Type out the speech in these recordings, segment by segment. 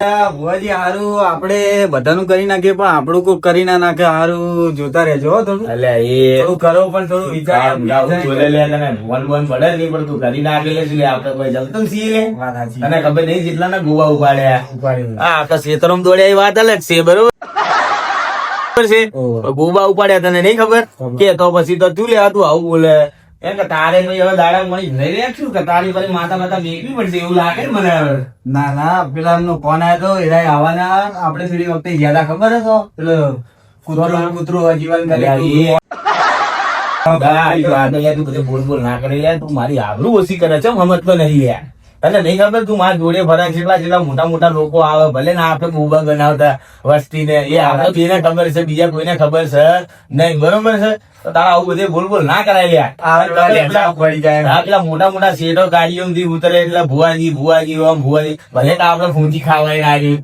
ભુવાજી હારું આપડે બધાનું કરી નાખીએ પણ આપણું કોઈ કરી ના નાખે હારું જોતા રહેજો હો થોડું. એટલે એ થોડું કરો પણ થોડું વિચાર બોલે લે તને વન પડે નહીં પણ તું કરી નાખે લે શું લે આપણે કોઈ જલતું સી લે વાત સાચી. તને ખબર નહીં જેટલા ના ગોવા ઉપાડ્યા ઉપાડી. હા આખા ક્ષેત્રમાં દોડ્યા એ વાત અલગ છે બરોબર છે ઓહો. ગોબા ઉપાડ્યા તને નહીં ખબર કે તો પછી તો તું લે તું આવું બોલે એમ કે તારે ભાઈ હવે દાડા મળી લઈ લે શું કે તારી પછી માતા માતા મેકવી પડશે એવું લાગે ને મને હવે. ના ના પેલા એમનો ફોન આવ્યો તો એરા આવવાના આપણે પેલી વખતે જ્યાદા ખબર હતો પેલો કૂતરું જીવન તું બધે બોલ બોલ ના કરી લે તું મારી આબરૂ ઓછી કરે છે સમજતો નહીં યાર તને નહીં ખબર તું મારા જોડે ફરક જેટલા મોટા મોટા લોકો આવે ભલે ના આપણે ગોબા બનાવતા વસ્તી ને એ આપણે બેને ખબર છે બીજા કોઈને ખબર છે નહીં બરોબર છે તો તારા આવું બધે બોલ બોલ ના કરાય યાર પડી જાય. હા પેલા મોટા મોટા શેઠો ગાડીઓ ઉતરે એટલે ભુવાજી આમ ભુવાજી ભલે તો આપણે ફૂંચી ખાવાય નાખી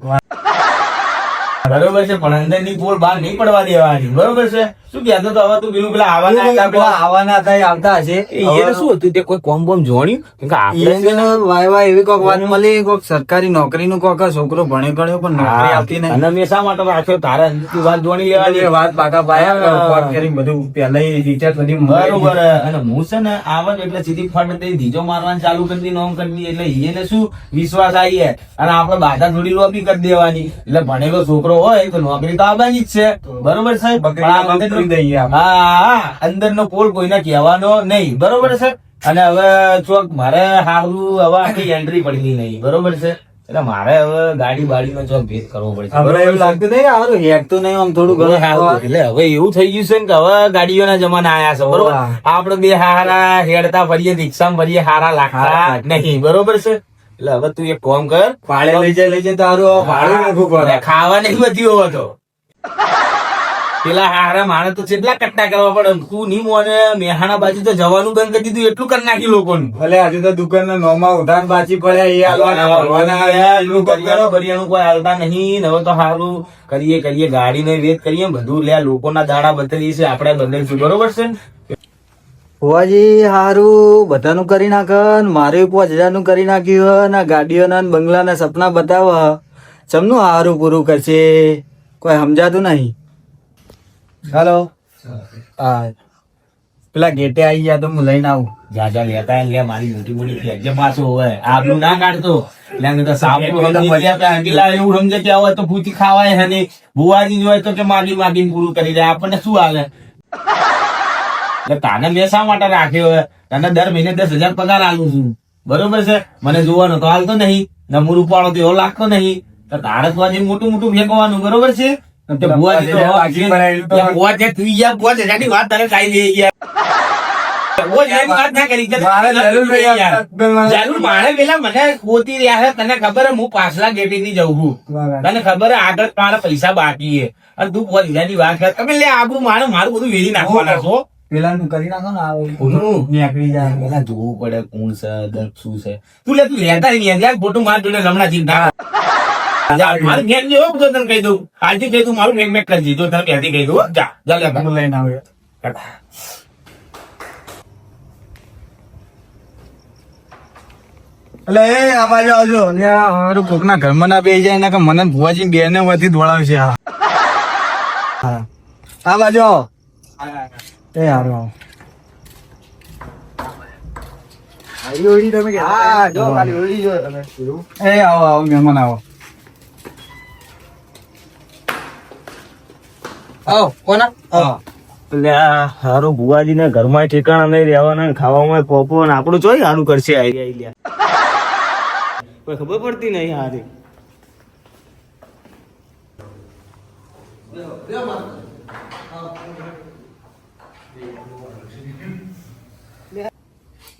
બરોબર છે પણ અંદર ની પોલ બહાર નહીં પડવા દેવાની બરોબર છે શું કહેતો તો હવે તું પેલું પેલા આવવાના હતા એ આવતા હશે. એને શું હતું તે કોઈ કોમ બોમ જોણ્યું કેમ કે આપણે એને વાય એવી કોક વાત મળી કોક સરકારી નોકરીનું કોક આ છોકરો ભણે ગણ્યો પણ નોકરી આવતી નહીં. અને મેં શા માટે રાખ્યો તારા તું વાત જોણી લેવાની એ વાત પાકા પાયા કોક કરી બધું પહેલા રિચાર્જ બધી બરોબર અને હું છે ને આવન એટલે સીધી ફટ દઈ ધીજો મારવાનું ચાલુ કરી દી નોમ કરી દી એટલે એને શું વિશ્વાસ આવી જાય અને આપણે બાધા થોડી લોબી કરી દેવાની એટલે ભણેલો છોકરો હોય તો નોકરી તો આવવાની જ છે બરોબર છે બકરી દઈએ આપણે. હા અંદર નો પોલ કોઈને કહેવાનો નહીં બરોબર છે અને હવે ચોક મારે હારું હવે આખી એન્ટ્રી પડતી નહીં બરોબર છે એટલે મારે હવે ગાડી બાડી નો ચોક ભેદ કરવો પડશે આપણે એવું લાગતું નહીં હારું હેકતું નહીં આમ થોડું ઘણું એટલે હવે એવું થઈ ગયું છે ને કે હવે ગાડીઓના જમાના આયા છે બરોબર આપડે બે હારા હેડતા ફરીએ રિક્ષામાં ફરીએ હારા લાગતા નહીં બરોબર છે એટલે હવે તું એક કામ કર ભાડે લઈ જાય તારું ભાડું નાખવું પડે. ખાવા નહીં બધી હોવો તો પેલા હારા મારે તો કેટલા કટ્ટા કરવા પડે તું નહીં મોને મેહાણા બાજુ તો જવાનું બંધ કરી દીધું એટલું કરી નાખ્યું લોકોનું ભલે આજે તો દુકાન ના નોમાં ઉધાર બાચી પડ્યા એ આલવાના ભરવાના. બરિયાનું કોઈ હાલતા નહીં ને હવે તો સારું કરીએ ગાડી ને વેત કરીએ બધું લે લોકોના દાડા બદલીએ છે આપણે બદલીશું બરોબર છે ને ભુવાજી હારું બધાનું કરી નાખે મારે 5000 નું કરી નાખ્યું ને ગાડીઓના ને બંગલાના સપના બતાવ ચમનું હારું પૂરું કરશે કોઈ સમજાતું નહીં. હાલો હા પેલા ગેટે આવી ગયા તો હું લઈને આવું. જાજા લેતા લે મારી મોટી મોટી ફેંકજે પાછો હોય આબરૂ ના કાઢતો એટલે તો સાપડું સમજી ગયા કે અંગીલા એવું સમજે કે હોય તો પૂછી ખાવાય હે નહીં ભુવાજી હોય તો કે માગીને પૂરું કરી દે આપણને શું હાલે એટલે તાને મેં શા માટે રાખ્યો હોય તને દર મહિને 10,000 પગાર આલું છું બરોબર છે મને જોવાનો તો હાલતો નહીં નમૂર ઉપાડો તો એવો લાગતો નહીં તો તારે તો આજે મોટું મોટું ફેંકવાનું બરોબર છે ભુવાજી તો વાત તારે કાઈ દે યાર તને ખબર હું પાછલા ગેટી થી જઉં છું તને ખબર આગળ મારા પૈસા બાકી છે અને તું 5000 વાત કર તમે લે આબુ મારું બધું વેરી નાખવાના છો પેલા નું કરી નાખો ને નીકળી જાય પેલા જોવું પડે કોણ છે દર્દ શું છે તું લેતા નહીં ફોટો માર જોડે હમણાં ચિંતા મારું મેં જેવો બધો તને કહી દઉં આજથી કહી દઉં મારું મેક કરી દીધું તને પહેથી કહી દઉં જા લઈને આવે. એટલે એ આ બાજુ આવજો મારું કોક ના ઘરમાં ના બેસી જાય ને કે મને ભુવાજી બે ને વધી દોડાવશે. હા આ બાજુ આવો. એ હારું આવો. એ આવો આવો મહેમાન આવો. આવો કોના આવો. હારો ભુવાજી ને ઘરમાં ઠેકાણા નહીં રહેવાના ખાવામાં પોપો ને આપણું ચોઈ સારું કરશે આઈડિયા કોઈ ખબર પડતી નહીં હારી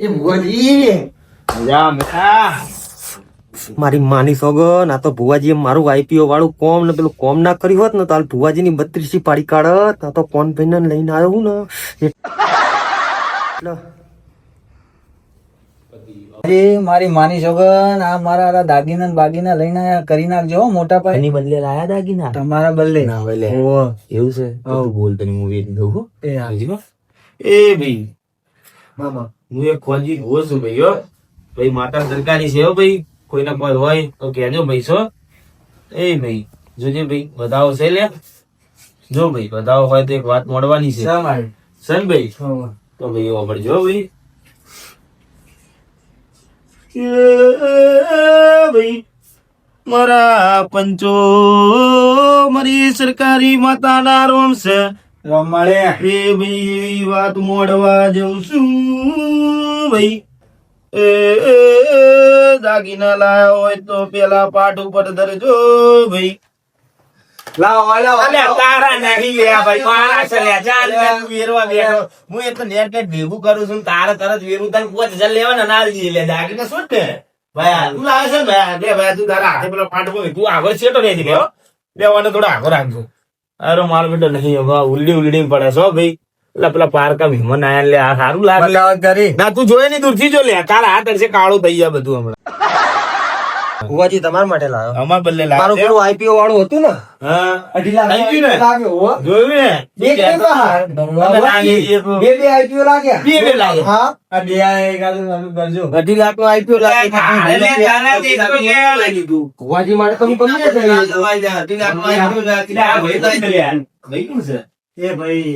એ ભુવાજી મારી માની સોગન આ તો ભુવાજી મારું આઈપીઓ વાળું કોમ ને પેલું કોમ ના કર્યું હોત ને તો હાલ ભુવાજી ની 32 પાડી કાઢત આ તો કોણ ભાઈ ને લઈને આવ્યો હું ને અરે મારી માની સોગન આ મારા દાગીના ને બાગીના લઈને આયા કરી નાખજો હો, મોટા ભાઈ એની બદલે લાયા દાગીના તમારા બદલે. ના વેલે ઓહો. એવું છે તો તું બોલ તને હું વેચી દઉં હો. એ હા. એ ભાઈ મામા હું એક ખોજી હોઉં છું ભાઈ હો ભાઈ માતા સરકારી છે હો ભાઈ કોઈને કોઈ હોય તો કહેજો ભાઈ છો એ ભાઈ જોજે ભાઈ બધાઓ છે લે જો ભાઈ બધાઓ હોય તો એક વાત મળવાની છે શા માટે? સન ભાઈ હોવે. તો ભાઈ વાપરજો ભાઈ ભાઈ મારા પંચો મારી સરકારી માતાના રોમ છે રમાડે. એ ભાઈ એવી વાત મોડવા જઉં છું ભાઈ દાગીના લાયા હોય તો પેલા પાઠ ઉપર ધરજો ભાઈ લાવો, લાવો, લાવો. તારા નહીં લે ભાઈ મારા છે લે ચાલ લે તું વેરવા બેઠો હું એ તો નેટ નેટ ભેગું કરું છું તારે તરત વેરું તને 5000 લેવાના ના લઈ લે દાગીના શું ને ભાઈ તું લાવે છે ને ભાઈ લે ભાઈ તું તારા હાથે પેલો પાઠ બોલ તું આગળ છેટો નહીં લે લેવાનો થોડો આગળ રાખજો અરે મારો બેટો નહીં હવે ઉલડી ઉલડી પડે છો ભાઈ પેલા પારકા મહેમાન આયા લે આ સારું લાગે બતાવત કરી. ના તું જોયે નહીં દૂરથી જો લે તારા હાથ હશે કાળું થઈ જાય બધું હમણાં ભુવાજી તમારા માટે લાવ્યો અમાર બદલે મારું પેલું આઈપીઓ વાળું હતું ને હા 2.5 લાખ થઈ ગયું ને? લાગ્યો, હોવે. જોયું ને બે કે બહાર? બે IPO લાગ્યા. બે લાગે હા, આ બે આ એક આ તો કરજો. 2.5 લાખ નો આઈપીઓ ભુવાજી માટે તમે કમી એ ભાઈ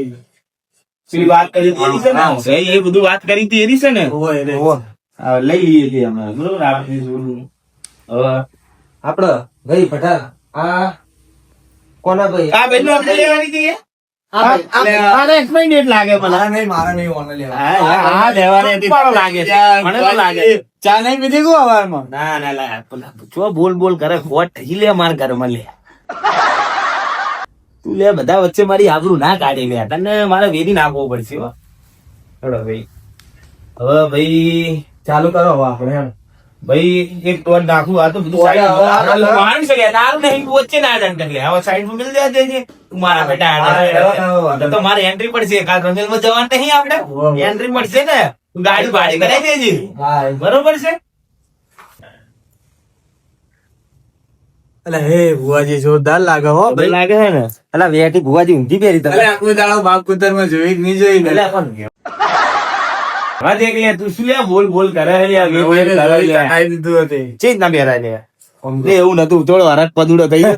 વાત કરી હતી છે ને એ બધું વાત કરી હતી એની છે ને હોવે રે. હા, લઈ લઈએ છીએ અમે બરોબર આપણે જોડું. હવે આપડે ભાઈ પઠાણ આ કોના ભાઈ આ બેનું આપણે લેવાની હતી લાગે મારા નહીં, મારા નહીં ઓને લેવા. હા લેવાની હતી લાગે મને તો લાગે ચા નહીં પીધી કો હવારમાં? ના ના લા પેલા જો બોલ બોલ કરે ખોટ થઈ લે માર ઘરમાં લે તું લે બધા વચ્ચે મારી આબરૂ ના કાઢી લે તને મારે વેરી નાખવો પડશે હો હેડો ભાઈ હવે ભાઈ ચાલુ કરો હવે આપણે એમ. ભાઈ એક ટોન નાખું આ તો બધું side માં મારી શકે તારું નહીં વચ્ચે ના જણ લે હવે સાઈડ માં મિલ જાય છે તું મારા બેટા તો મારે એન્ટ્રી પડશે કાલ રમેલ માં જવાનું નહીં આપણે એન્ટ્રી પડશે ને તું ગાડી ભાડે કરાવી દેજે હા. બરોબર છે અલા હે ભુવાજી જોરદાર લાગે હો ભાઈ. લાગે છે ને અલા વેટી ભુવાજી ઊંધી પહેરી તમે અલા આખો દાડો બાપ કુતર માં જોઈ કે નહીં જોઈ ને? એટલે પણ હા દેખ લે તું શું લે બોલ બોલ કરે છે યાર હવે એને ચટાઈ દીધું હતું. ચેજ ના બેરા લે લે એવું નતું થોડો હરક પદુડો થઈ ગયો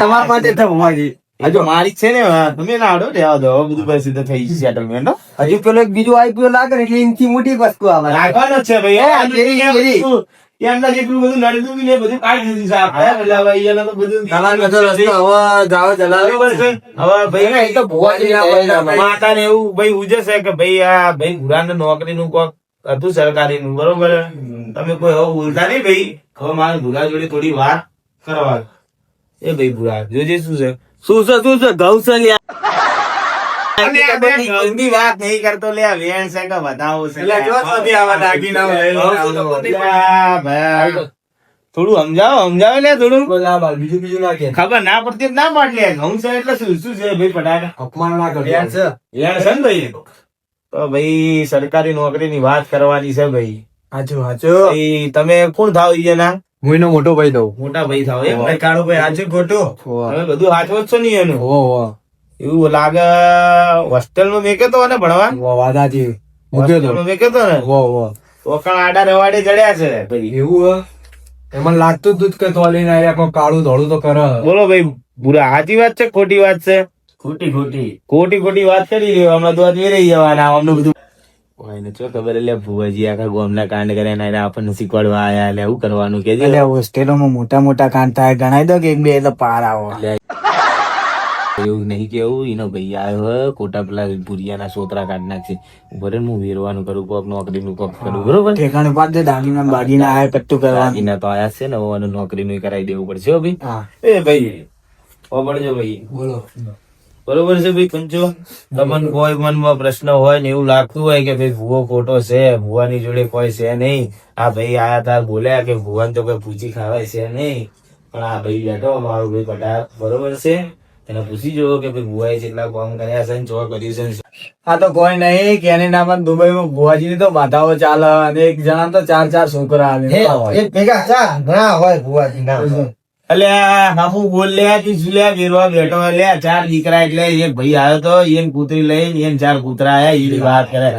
તમારા માટે તો ભુવાજી. હજુ મારી જ છે ને તમે ના આવડો રહેવા દો હવે બધું પછી તો થઈ જશે સેટલમેન્ટ હજુ પેલો એક બીજું આઈપીઓ લાગે ને એટલે એનથી મોટી વસ્તુ આવે રાખવાનો જ છે ભાઈ એમના જેટલું બધું નડતું બી ને બધું કાઢી દીધું છે આપણે પેલા ભાઈ એનો તો બધું તમારો બધો રસ્તો હવે જાઓ ચલાવો. બરોબર છે હવે ભાઈ તો ભુવાજી ના બોલતા માતા ને એવું ભાઈ ઉજે છે કે ભાઈ આ ભાઈ ગુરાને નોકરી નું કોક હતું સરકારી નું બરોબર તમે કોઈ હવે બોલતા નહીં ભાઈ હવે મારે ભૂરા જોડે થોડી વાત કરવા એ ભાઈ ભૂરા જોજે શું છે શું છે ઘઉં છે લ્યા. ગંદી વાત નહીં કરતો લે વેણ છે કે બતાવો છે એટલે જો સુધી આવા દાગીના લઈ લો. થોડું સમજાવો લે થોડું બોલા બાલ, બીજું ના કે ખબર ના પડતી ના પાડ લે ઘઉં છે એટલે શું શું છે ભાઈ પટાકા અપમાન ના કરજો. વેણ છે ને ભાઈ તો ભાઈ સરકારી નોકરી ની વાત કરવાની છે ભાઈ હાચું હાચું. ભાઈ તમે કોણ થાવ એના હું એનો મોટો ભાઈ દઉં. મોટા ભાઈ થાવ એમ ભાઈ કાળો ભાઈ હાચું ખોટું? તમે બધું હાચવો જ છો નહીં એનું હો હો એવું લાગે હોસ્ટેલ માં મેકે તો ને ભણવા હો વાદાજી મૂક્યો તો. હોસ્ટેલ માં મેકે તો ને હો હો તો કાં આડા રવાડે જડ્યા છે ભાઈ એવું હે? એમાં લાગતું જ કે તોલીને આયા કોઈ કાળું ધોળું તો કરે. બોલો ભાઈ પૂરા સાચી વાત છે ખોટી વાત છે ખોટી વાત કરી રહ્યો હમણાં તો વાત વેરાઈ જવાના અમને બધું કોઈને ચો ખબર એટલે ભુવાજી આખા ગામના કાંડ કર્યા ને આપણને શીખવાડવા આયા એટલે એવું કરવાનું કે એટલે હોસ્ટેલોમાં મોટા મોટા કાંડ થાય ગણાઈ દો કે એક બે એટલે પાર આવો. એવું નહીં કેવું એનો ભાઈ આવ્યો હોય ખોટા પેલા ભુરિયાના સોતરા કાઢ નાખશે બરે હું વેરવાનું કરું કોક નોકરીનું કોક કરું બરોબર ઠેકાણે પાડ દે દાગીના બાગીના આયા કટ્ટું કરવાનું. એના તો આયા છે ને હવે નોકરીનું કરાવી દેવું પડશે હો ભાઈ હા એ ભાઈ પડજો ભાઈ બોલો. બરોબર છે ભાઈ પંચો તમને કોઈ મનમાં પ્રશ્ન હોય ને એવું લાગતું હોય કે ભાઈ ભૂવો ખોટો છે ભૂવાની જોડે કોઈ છે નહીં આ ભાઈ આયા તાર બોલ્યા કે ભૂવાને તો કોઈ પૂછી ખાવાય છે નહીં પણ આ ભાઈ બેઠો મારું ભાઈ પટાર બરોબર છે એને પૂછી જુઓ કે ભાઈ ભૂવાએ જેટલા કામ કર્યા છે ને ચો કર્યું છે આ તો કોઈ નહીં કેનેડામાં દુબઈમાં ભુવાજી ની તો બાધાઓ ચાલે અને એક જણા તો 4 છોકરા આવે. એક ભેગા ચા ના હોય ભુવાજી ના એટલે હામુ બોલ લે કે સુલ્યા વેરવા બેઠો લે 4 દીકરા એટલે એક ભાઈ આવ્યો તો એને કૂતરી લઈને એને 4 કૂતરા આયા એની વાત કરે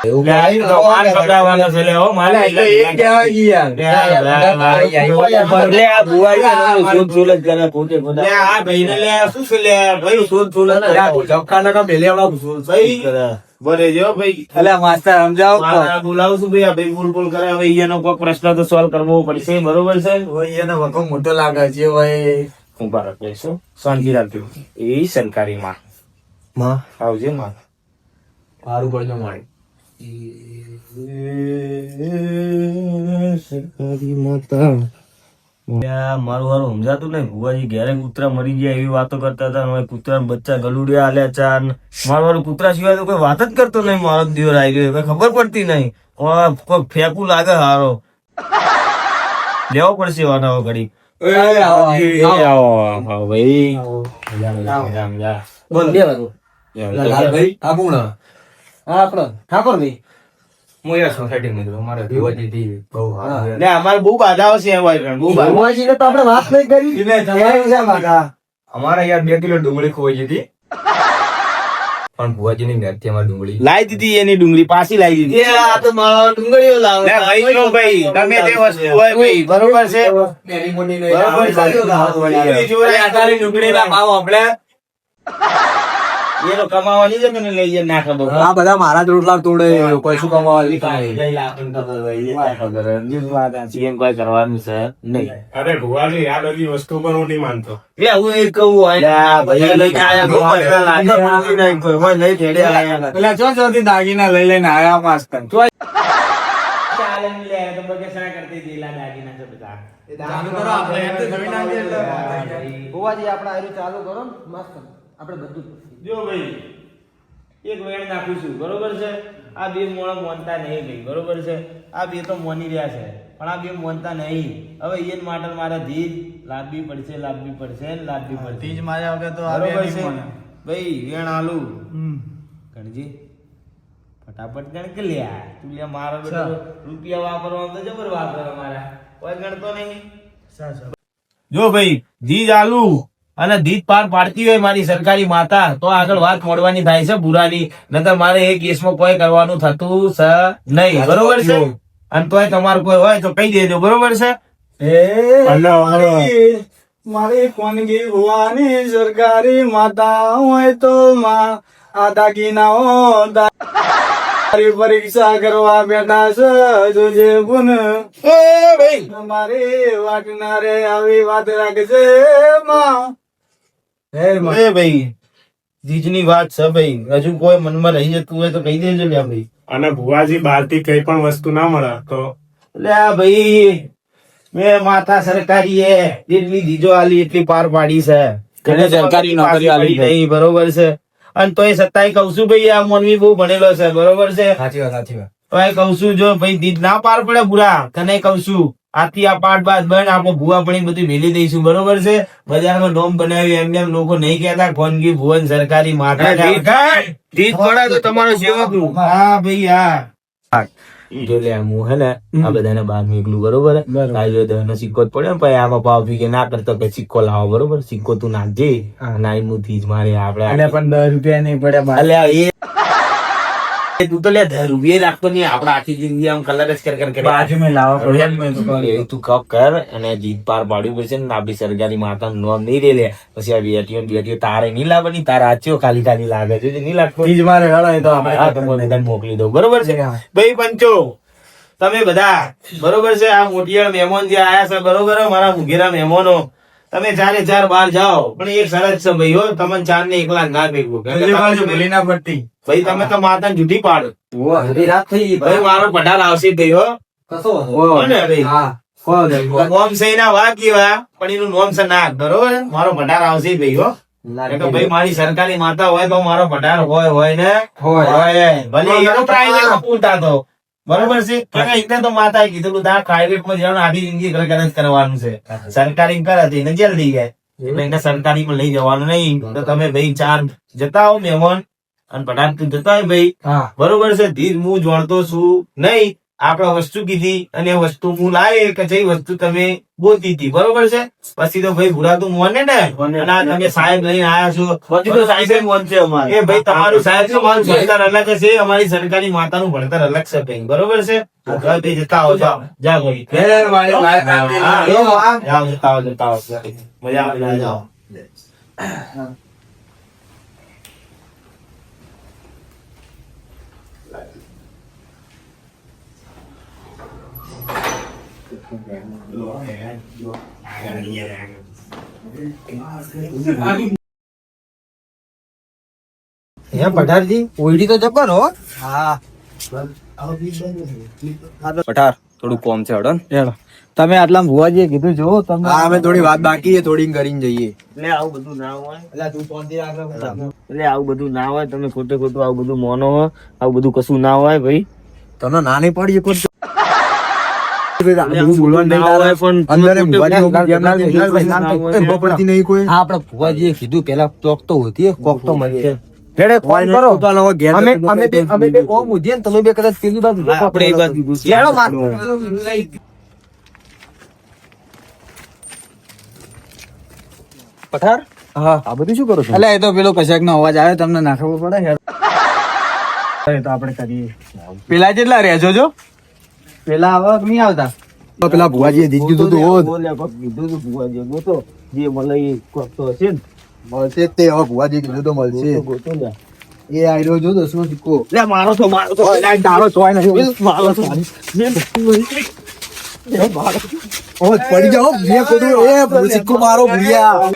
લે, આવી તો માલ પકડાવવાનો છે, લે, હો, માલ આવી ગયો. લે, આ ભુવાજી શોધ શોધ જ કરે પોતે પોતે. લે, આ ભાઈને લે, શું છે લે, ભાઈ શોધ શોધ જ કરે. ભાઈ, બોલે જો ભાઈ. અલ્યા માસ્ટર સમજાવો મારા બોલાવું છું ભાઈ, આ ભાઈ બોલ બોલ કરે. હવે એનો કોઈ પ્રશ્ન તો સોલ્વ કરવો પડશે, બરોબર છે? ભાઈ એનો વખો મોટો લાગે છે ભાઈ. ઉભા રાખીશું, શાંતિ રાખજો. એ સરકારી માં આવજે માં. સારું પડશે મારે. મારું હારું સમજાતું નહીં. ભુવાજી ઘેરે કૂતરા મરી ગયા એવી વાતો કરતા હતા. અને કૂતરા બચ્ચા ગલુડિયા આલ્યા ચાર. મારું હારું કૂતરા સિવાય તો કોઈ વાત જ કરતો નહીં. મારો દિવસ આવી ગયો કઈ ખબર પડતી નહીં. કોઈ ફેંકું લાગે હારો. લેવો પડશે વાના ઘડી. અમારે બહુ બાધાઓ છે બહુ બાધા. અમારા યાર 2 કિલો ડુંગળી ખોવાઈ જતી પણ ભુવાજી ની ઘરથી અમારી ડુંગળી લાવી દીધી એની ડુંગળી પાછી લાવી દીધી. ડુંગળીઓ લાવે. લે ભાઈ જો ભાઈ, ગમે તે વસ્તુ હોય ભાઈ, બરોબર છે? ડુંગળી ના ભાવ આપણે એનો કમાવાની છે કે નહીં લઈ જાય નાખે બધું. આ બધા મારા જ રોટલા તોડે કોઈ શું કમાવા CM કોઈ કરવાનું છે નહીં. અરે ભુવાજી આ બધી વસ્તુ પર હું નહીં માનતો. લે, હું એ કહું હોય. લે, ભાઈ લઈને આયા એટલે ચો ચોથી દાગીના લઈ લઈને આયા માસ્ટર. ચાલે ને લે, તો બગસરા કરતી દીલા દાગીના છે બધા. ચાલુ કરો આપણે એમ તો જમીન આવી એટલે ભુવાજી આપણે આયરું ચાલુ કરો ને મસ્ત આપણે બધું જો ભાઈ, એક વેણ નાખું છું, બરોબર છે? આ બે મોણો મોનતા નહીં ભાઈ, બરોબર છે? આ બે તો મોની રહ્યા છે પણ આ બે મોનતા નહીં. હવે એન માટે મારે ધીજ લાવવી પડશે, લાવવી પડશે, લાવવી પડશે. ત્રીજ માર્યા વગર તો બરોબર આવે છે નહીં ભાઈ? વેણ આલુ મને. ગણજી, ફટાફટ ગણ કે લ્યા. તું લ્યા મારો બેટો રૂપિયા વાપરવા તો જબર વાપરે મારા, કોઈ ગણતો નહીં. જો ભાઈ, ધીજ આલુ અને ધીજ પાર પાડતી હોય મારી સરકારી માતા તો આગળ વાત મોડવાની થાય છે બુરાની. નતર મારે એ કેસમાં કોઈ કરવાનું થતું છે નહીં, બરોબર છે? અને તોય તમારું કોઈ હોય તો કહી દેજો, બરોબર છે? મારી કોનગી ભુવાની સરકારી માતા હોય તો માં આ દાગીનાઓ તારી પરીક્ષા કરવા બેઠા છે જોજે પુન ભાઈ, મારી વાટના રે આવી વાત રાખજે માં. હે માં. એ ભાઈ, ધીજની વાત છે ભાઈ. હજુ કોઈ મનમાં રહી જતું હોય તો કહી દેજો લ્યા ભાઈ. અને ભુવાજી બહારથી કઈ પણ વસ્તુ ના મળે તો લ્યા ભાઈ, મેં માથા સરકારી હે જેટલી દીજો આલી એટલી પાર પાડી છે. એને સરકારી નોકરી આલી છે. નહીં, બરોબર છે? અને તોય સત્તાય કઉ છું ભાઈ, આ મોનવી બહુ ભણેલો છે, બરોબર છે? સાચી વાત સાચી વાત. તોય કઉ છું, જો ભાઈ દીદ ના પાર પડે બુરા, તને કઉ છું આથી આ પાઠ બાદ બન આપણે ભુવા ભણી બધું મેલી દઈશું, બરોબર છે? બજારમાં નોમ બનાવ્યું એમને એમ લોકો નહીં કહેતા ખોનગી ભુવન સરકારી માતા. ધીજ પડે તો તમારો સેવક હા ભાઈ, હા. જો લે હું હે ને આ બધાને બહાર નીકળું, બરોબર? આ જો દહનો સિક્કો જ પડ્યો ને પછી આમાં પાવ પી કે ના કરતો કે સિક્કો લાવો, બરોબર? સિક્કો તું નાખજે નાઈ હું ધીજ મારે અને આપડે પણ 10 રૂપિયા નહીં પડ્યા. અલ્યા એ તું તો લે 10 રૂપિયા રાખતો નહીં. આપણે આખી જિંદગી આમ કલર જ કર બાજુ મેં લાવવા પડે. એ તું કપ કર અને જીત પાર પાડવી પડશે ને આપડી સરકારી માતા નું નામ નહીં રે લે. પછી આ બેટીઓ તારે નહીં લાવવાની, તારા આચીઓ ખાલી ખાલી લાગે છે, નહીં લાગતો? ત્રીજ મારે હેડો એ તો આપણે હા, તો મને તને મોકલી દઉં, બરોબર છે? ભાઈ પંચો, તમે બધા બરોબર છે? આ મોટિયા મહેમાન જે આયા છે, બરોબર? મારા મુઘેરા મહેમાનો, તમે 4 બહાર જાઓ પણ એક શરત છે ભાઈ, હો, તમને 4 ને એકલા ના ભેગવું. ભૂલી ના પડતી. ભાઈ તમે તો માતા જુઠી પાડો. રાત થઈ ભાઈ મારો પઢાર આવશે ભાઈ, હો. કોને ભાઈ? નોમ છે ના વા કેવા પણ એનું નોમ છે નાક, બરોબર? મારો પઢાર આવશે ભાઈ, હો. એટલે ભાઈ મારી સરકારી માતા હોય તો મારો પઢાર હોય ને હોય. ભલે એનો પ્રાઇવેટ પૂરતા તો બરોબર છે? એટલે તો માતાએ કીધું તાર પ્રાઇવેટ માં જવાનું આખી જિંદગી ઘર જ કરવાનું છે. સરકારી કરે તો એને જેલ થઈ જાય. એટલે એને સરકારી માં લઈ જવાનું નહીં. તો તમે ભાઈ 4 જતા આવો મહેમાન અને પઢાર તું જતા હોય ભાઈ, હા બરોબર છે? ધીર હું જોડતો છું નહીં આપણે વસ્તુ કીધી અને એ વસ્તુ હું લાવી કે જે વસ્તુ તમે બોલતી હતી, બરોબર છે? પછી તો ભાઈ ભૂરા તું મોને ને, અને આ તમે સાહેબ લઈને આયા છો, પછી તો સાહેબ મન છે અમારે. એ ભાઈ તમારું સાહેબ છે, મારું ભણતર અલગ છે, અમારી સરકારી માતાનું ભણતર અલગ છે ભાઈ, બરોબર છે? હા, ભાઈ જતા આવો, જાઓ જા ભાઈ. હા, જાઓ, જતા આવો. મજા આવે, જાઓ. હે પઠારજી, ઓયડી તો જબર હો. હા પઠાર થોડું કોમ છે હડો ને. હેડો. તમે આટલા ભુવાજીએ કીધું જો તમે હા અમે થોડી વાત બાકી છે, થોડી કરીને જઈએ. એટલે આવું બધું ના હોય, એટલે તું શાંતિ રાખ. એટલે આવું બધું ના હોય. તમે ખોટે ખોટું આવું બધું મોનો હોય, આવું બધું કશું ના હોય ભાઈ. તમને ના નહીં પડી કોઈ બોલવાનું ના હોય પણ અંદર તમે ખોટે ખોટું પડતી નહીં કોઈ. હા આપડે ભુવાજીએ કીધું પેલા ચોક તો હોતી કોક તો મળીએ. હેડે ફોન કરો. અમે બે કોમ ઉધીએ ને તમે બે કદાચ પેલી બાજુ આપણે એ બાજુ લેડો માર. પઠાર હા આ બધું શું કરો છો? એટલે એ તો પેલો કશાક નો અવાજ આવે તમને ના ખબર પડે યાર. તો આપણે કરીએ. પેલા કેટલા રહેજો જો પેલા આવા નહીં આવતા. પેલા ભુવાજીએ દીધું હતું તો હોત. બોલે કોક કીધું તું ભુવાજીએ, ગોતો જે મળે એ કોક તો હશે ને. મળશે જ તે. હવે ભુવાજી કીધું તો મળશે. ગોતો લે. એ આયરો જો 10નો સિક્કો. લે મારો તો તારો ચોય નહીં. મારો તો પડી જાઓ. સિક્કો મારો ભૂલ્યા.